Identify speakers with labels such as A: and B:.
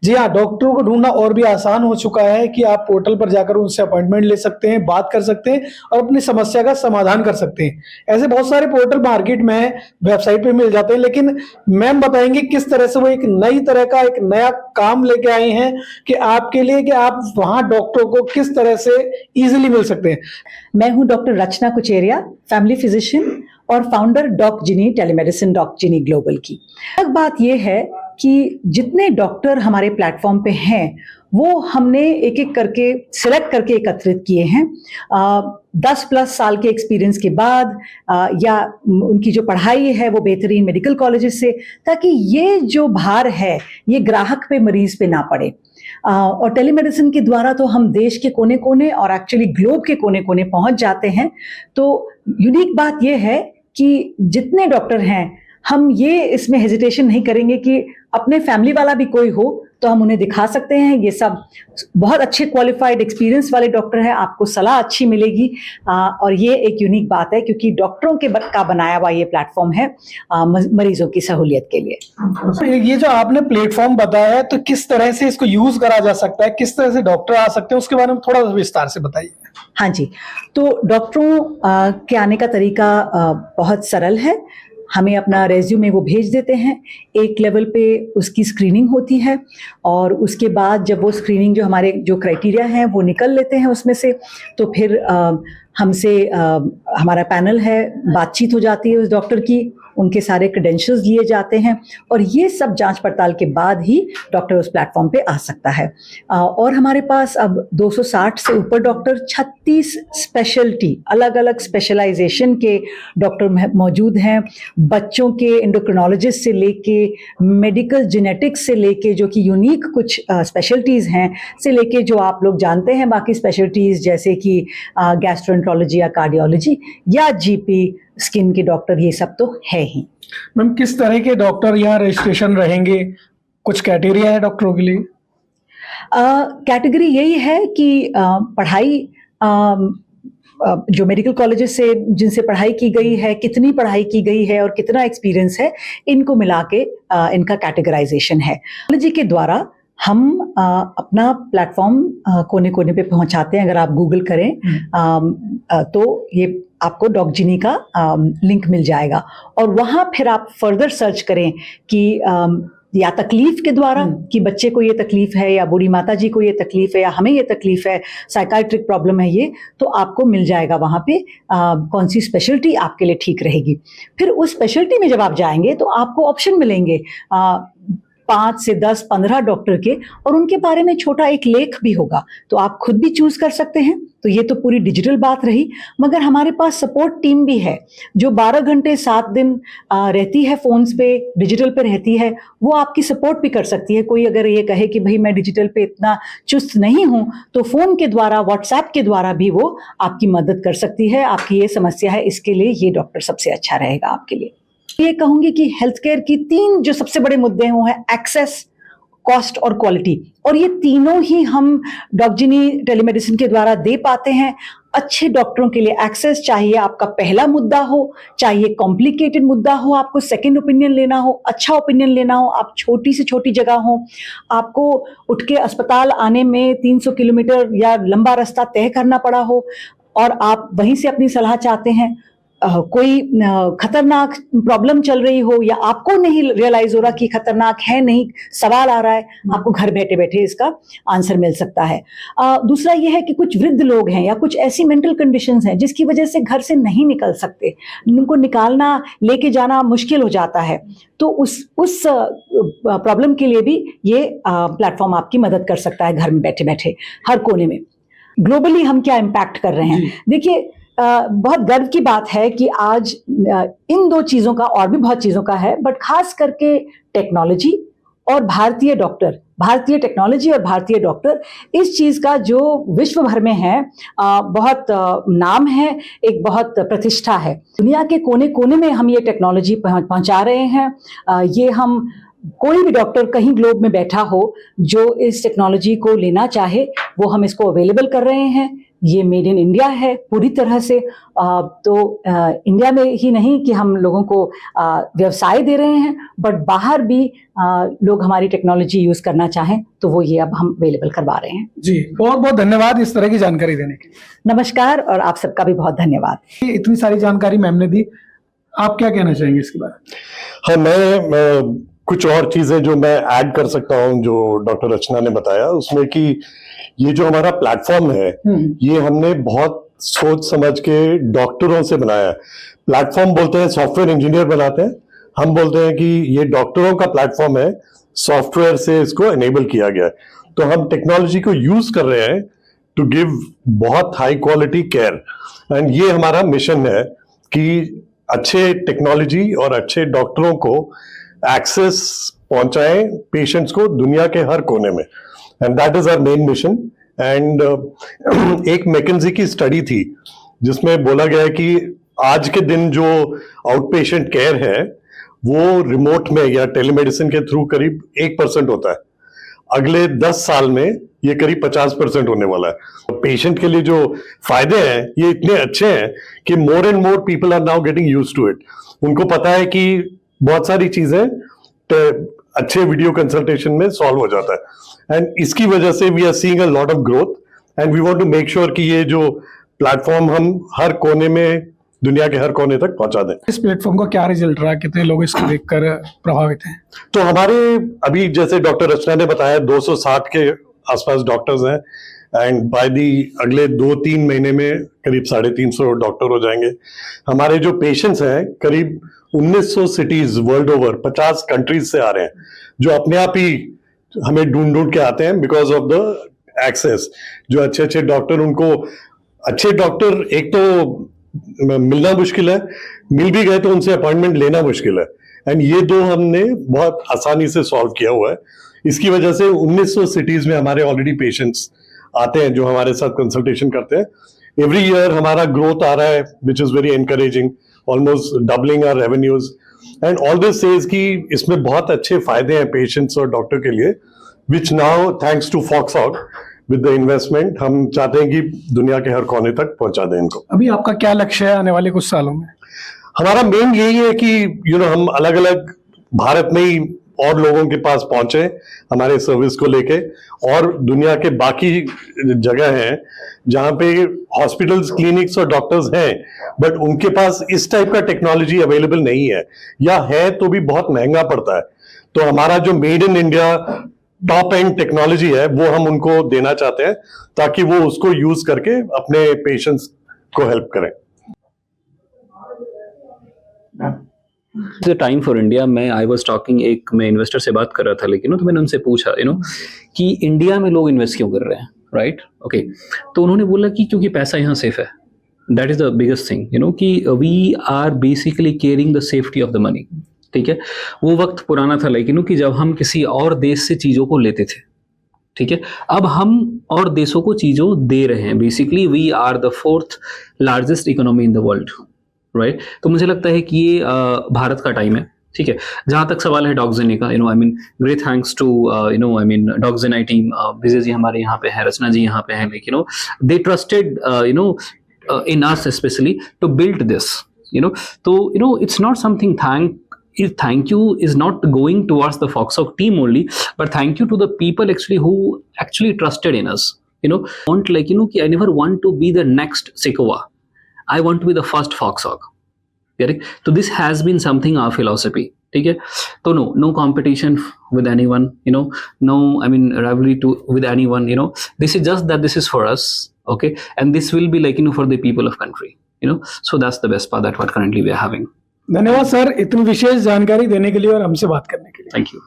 A: जी हाँ, डॉक्टरों को ढूँढना और भी आसान हो चुका है कि आप पोर्टल पर जाकर उनसे अपॉइंटमेंट ले सकते हैं, बात कर सकते हैं और अपनी समस्या का समाधान कर सकते हैं। ऐसे बहुत सारे पोर्टल मार्केट में हैं, वेबसाइट पे मिल जाते हैं, लेकिन मैम बताएँगे किस तरह से वो एक नई तरह का एक नया काम लेके आए हैं कि आपके लिए कि आप वहाँ डॉक्टरों को किस तरह से ईज़िली मिल सकते हैं।
B: मैं हूं डॉक्टर रचना कुचेरिया, फैमिली फिजिशियन और फाउंडर डॉक जिनी टेलीमेडिसिन डॉक जिनी ग्लोबल की। एक बात यह है कि जितने डॉक्टर हमारे प्लेटफॉर्म पे हैं वो हमने एक एक करके सिलेक्ट करके एकत्रित किए हैं 10+ साल के एक्सपीरियंस के बाद या उनकी जो पढ़ाई है वो बेहतरीन मेडिकल कॉलेजेस से, ताकि ये जो भार है ये ग्राहक पे मरीज पे ना पड़े। और टेलीमेडिसिन के द्वारा तो हम देश के कोने कोने और एक्चुअली ग्लोब के कोने कोने पहुंच जाते हैं। तो यूनिक बात यह है कि जितने डॉक्टर हैं हम ये इसमें हेजिटेशन नहीं करेंगे कि अपने फैमिली वाला भी कोई हो तो हम उन्हें दिखा सकते हैं। ये सब बहुत अच्छे क्वालिफाइड एक्सपीरियंस वाले डॉक्टर हैं, आपको सलाह अच्छी मिलेगी। और ये एक यूनिक बात है क्योंकि डॉक्टरों का बनाया हुआ ये प्लेटफॉर्म है मरीजों की सहूलियत के लिए।
A: ये जो आपने प्लेटफॉर्म बताया है, तो किस तरह से इसको यूज करा जा सकता है, किस तरह से डॉक्टर आ सकते हैं, उसके बारे में थोड़ा विस्तार से बताइए।
B: हाँ जी, तो डॉक्टरों के आने का तरीका बहुत सरल है। हमें अपना रेज्यूमे वो भेज देते हैं, एक लेवल पे उसकी स्क्रीनिंग होती है और उसके बाद जब वो स्क्रीनिंग जो हमारे जो क्राइटेरिया हैं वो निकल लेते हैं उसमें से, तो फिर हमसे हमारा पैनल है, बातचीत हो जाती है उस डॉक्टर की, उनके सारे क्रेडेंशियल्स लिए जाते हैं और ये सब जांच पड़ताल के बाद ही डॉक्टर उस प्लेटफॉर्म पे आ सकता है। और हमारे पास अब 260 से ऊपर डॉक्टर, 36 स्पेशलिटी अलग अलग स्पेशलाइजेशन के डॉक्टर मौजूद हैं। बच्चों के एंडोक्रिनोलॉजिस्ट से लेके मेडिकल जेनेटिक्स से लेके जो कि यूनिक कुछ स्पेशलिटीज़ हैं से लेके जो आप लोग जानते हैं बाकी स्पेशलिटीज़ जैसे कि गैस्ट्रोएंटरोलॉजी या कार्डियोलॉजी या जीपी, स्किन के डॉक्टर, ये सब तो है ही।
A: मैम, किस तरह के डॉक्टर यहाँ रजिस्ट्रेशन रहेंगे, कुछ क्राइटेरिया है डॉक्टरों के लिए?
B: कैटेगरी यही है कि पढ़ाई जो मेडिकल कॉलेजेस से जिनसे पढ़ाई की गई है, कितनी पढ़ाई की गई है और कितना एक्सपीरियंस है, इनको मिला के इनका कैटेगराइजेशन है। टेक्नोलॉजी के द्वारा हम अपना प्लेटफॉर्म कोने कोने पे पहुंचाते हैं। अगर आप गूगल करें तो ये आपको डॉक जिनी का लिंक मिल जाएगा और वहाँ फिर आप फर्दर सर्च करें कि या तकलीफ के द्वारा कि बच्चे को ये तकलीफ है या बूढ़ी माता जी को ये तकलीफ है या हमें ये तकलीफ है, साइकाइट्रिक प्रॉब्लम है ये, तो आपको मिल जाएगा वहाँ पे कौन सी स्पेशलिटी आपके लिए ठीक रहेगी। फिर उस स्पेशलिटी में जब आप जाएंगे तो आपको ऑप्शन मिलेंगे 5 से 10, 15 डॉक्टर के, और उनके बारे में छोटा एक लेख भी होगा, तो आप खुद भी चूज कर सकते हैं। तो ये तो पूरी डिजिटल बात रही, मगर हमारे पास सपोर्ट टीम भी है जो 12 घंटे 7 दिन रहती है, फोन्स पे डिजिटल पे रहती है। वो आपकी सपोर्ट भी कर सकती है। कोई अगर ये कहे कि भाई मैं डिजिटल पे इतना चुस्त नहीं हूँ, तो फोन के द्वारा, व्हाट्सएप के द्वारा भी वो आपकी मदद कर सकती है। आपकी ये समस्या है, इसके लिए ये डॉक्टर सबसे अच्छा रहेगा आपके लिए। ये कहूंगी कि हेल्थ केयर की 3 जो सबसे बड़े मुद्दे हैं वो है एक्सेस, कॉस्ट और क्वालिटी, और ये तीनों ही हम डॉक जिनी टेलीमेडिसिन के द्वारा दे पाते हैं। अच्छे डॉक्टरों के लिए एक्सेस चाहिए, आपका पहला मुद्दा हो, चाहिए कॉम्प्लिकेटेड मुद्दा हो, आपको सेकंड ओपिनियन लेना हो, अच्छा ओपिनियन लेना हो, आप छोटी से छोटी जगह हो, आपको उठ के अस्पताल आने में 300 किलोमीटर या लंबा रास्ता तय करना पड़ा हो और आप वहीं से अपनी सलाह चाहते हैं, कोई खतरनाक प्रॉब्लम चल रही हो या आपको नहीं रियलाइज हो रहा कि खतरनाक है, नहीं सवाल आ रहा है, आपको घर बैठे बैठे इसका आंसर मिल सकता है। दूसरा ये है कि कुछ वृद्ध लोग हैं या कुछ ऐसी मेंटल कंडीशंस हैं जिसकी वजह से घर से नहीं निकल सकते, उनको निकालना, लेके जाना मुश्किल हो जाता है, तो उस प्रॉब्लम के लिए भी ये प्लेटफॉर्म आपकी मदद कर सकता है घर में बैठे बैठे हर कोने में। ग्लोबली हम क्या इम्पैक्ट कर रहे हैं, देखिए बहुत गर्व की बात है कि आज इन 2 चीजों का, और भी बहुत चीजों का है, बट खास करके टेक्नोलॉजी और भारतीय डॉक्टर, भारतीय टेक्नोलॉजी और भारतीय डॉक्टर, इस चीज का जो विश्व भर में है बहुत नाम है, एक बहुत प्रतिष्ठा है। दुनिया के कोने कोने में हम ये टेक्नोलॉजी पहुंचा रहे हैं। ये हम कोई भी डॉक्टर कहीं ग्लोब में बैठा हो जो इस टेक्नोलॉजी को लेना चाहे, वो हम इसको अवेलेबल कर रहे हैं। ये मेड इन इंडिया है पूरी तरह से। तो इंडिया में ही नहीं कि हम लोगों को व्यवसाय दे रहे हैं, बट बाहर भी लोग हमारी टेक्नोलॉजी यूज करना चाहें तो वो ये अब हम अवेलेबल करवा रहे हैं।
A: जी, बहुत बहुत धन्यवाद इस तरह की जानकारी देने के लिए।
B: नमस्कार, और आप सबका भी बहुत धन्यवाद।
A: इतनी सारी जानकारी मैम ने दी, आप क्या कहना चाहेंगे इसके बारे में?
C: हाँ, मैं कुछ और चीजें जो मैं ऐड कर सकता हूँ जो डॉक्टर रचना ने बताया उसमें, कि ये जो हमारा प्लेटफॉर्म है ये हमने बहुत सोच समझ के डॉक्टरों से बनाया है। प्लेटफॉर्म बोलते हैं सॉफ्टवेयर इंजीनियर बनाते हैं, हम बोलते हैं कि ये डॉक्टरों का प्लेटफॉर्म है, सॉफ्टवेयर से इसको एनेबल किया गया है। तो हम टेक्नोलॉजी को यूज कर रहे हैं टू गिव बहुत हाई क्वालिटी केयर, एंड ये हमारा मिशन है कि अच्छे टेक्नोलॉजी और अच्छे डॉक्टरों को एक्सेस पहुंचाएं पेशेंट्स को दुनिया के हर कोने में, and that is our main mission. And एक मैकेंजी की स्टडी थी जिसमें बोला गया है कि आज के दिन जो आउट पेशेंट केयर है वो रिमोट में या टेलीमेडिसिन के थ्रू करीब 1% होता है। अगले 10 साल में ये करीब 50% होने वाला है। पेशेंट के लिए जो फायदे हैं ये इतने अच्छे हैं कि more and more people are now getting used to it. उनको पता है कि बहुत सारी चीजें अच्छे वीडियो कंसल्टेशन में सॉल्व हो जाता है, एंड इसकी वजह से we are seeing a lot of growth, and we want to make sure कि ये जो प्लेटफॉर्म हम हर कोने में, दुनिया के हर कोने तक पहुंचा दें।
A: इस प्लेटफॉर्म का क्या रिजल्ट रहा, कितने लोग इसको देखकर प्रभावित हैं?
C: तो हमारे अभी जैसे डॉक्टर रचना ने बताया 260 के आसपास डॉक्टर्स हैं, एंड बाय दी अगले 2-3 महीने में करीब 350 डॉक्टर हो जाएंगे। हमारे जो पेशेंट्स हैं करीब 1900 सिटीज वर्ल्ड ओवर 50 कंट्रीज से आ रहे हैं, जो अपने आप ही हमें ढूंढ के आते हैं बिकॉज ऑफ द एक्सेस। जो अच्छे अच्छे डॉक्टर, उनको अच्छे डॉक्टर एक तो मिलना मुश्किल है, मिल भी गए तो उनसे अपॉइंटमेंट लेना मुश्किल है, एंड ये दो हमने बहुत आसानी से सॉल्व किया हुआ है। इसकी वजह से 1900 सिटीज में हमारे ऑलरेडी पेशेंट्स आते हैं जो हमारे साथ कंसल्टेशन करते हैं। एवरी ईयर हमारा ग्रोथ आ रहा है which is very encouraging, almost doubling our revenues, and all this says कि इसमें बहुत अच्छे फायदे हैं पेशेंट्स और डॉक्टर के लिए, विच नाउ थैंक्स टू फॉक्सऑग विद द इन्वेस्टमेंट हम चाहते हैं कि दुनिया के हर कोने तक पहुंचा दें इनको।
A: अभी आपका क्या लक्ष्य है आने वाले कुछ सालों में?
C: हमारा मेन यही है कि हम अलग अलग भारत में ही और लोगों के पास पहुंचे हमारे सर्विस को लेके, और दुनिया के बाकी जगह हैं जहां पे हॉस्पिटल्स, क्लिनिक्स और डॉक्टर्स हैं बट उनके पास इस टाइप का टेक्नोलॉजी अवेलेबल नहीं है, या है तो भी बहुत महंगा पड़ता है। तो हमारा जो made in India top and technology है वो हम उनको देना चाहते हैं ताकि वो उसको यूज करके अपने पेशेंट्स को हेल्प करें।
D: टाइम फॉर इंडिया में आई वॉज टॉकिंग, एक मैं इन्वेस्टर से बात कर रहा था, लेकिन तो मैंने उनसे पूछा कि इंडिया में लोग इन्वेस्ट क्यों कर रहे हैं, राइट? ओके, तो उन्होंने बोला कि क्योंकि पैसा यहाँ सेफ है। That is the biggest thing, कि we are basically caring the safety of the money. ठीक है, वो वक्त पुराना था लेकिन कि जब हम किसी और देश से चीजों को लेते थे, ठीक है, अब हम और देशों को चीजों दे रहे हैं। Basically we are the 4th largest economy in the world, right? तो मुझे लगता है कि ये भारत का टाइम है। ठीक है, जहां तक सवाल है डॉक्सिनी का, great thanks to डॉक्सिनी team, Vijay ji हमारे यहाँ पे है, रचना जी यहाँ पे है, लेकिन they trusted in us specially to build this, तो it's not something thank you is not going towards the Foxhawk team only, but thank you to the people actually who actually trusted in us. Want I never want to be the next Sequoia. I want to be the first Foxhawk. So this has been something our philosophy. ठीक है, तो no competition with anyone. No, rivalry with anyone. This is just that this is for us. Okay, and this will be for the people of country. So that's the best part that what currently we are having.
A: धन्यवाद sir इतनी विशेष जानकारी देने के लिए और हमसे बात करने के लिए।
D: Thank you.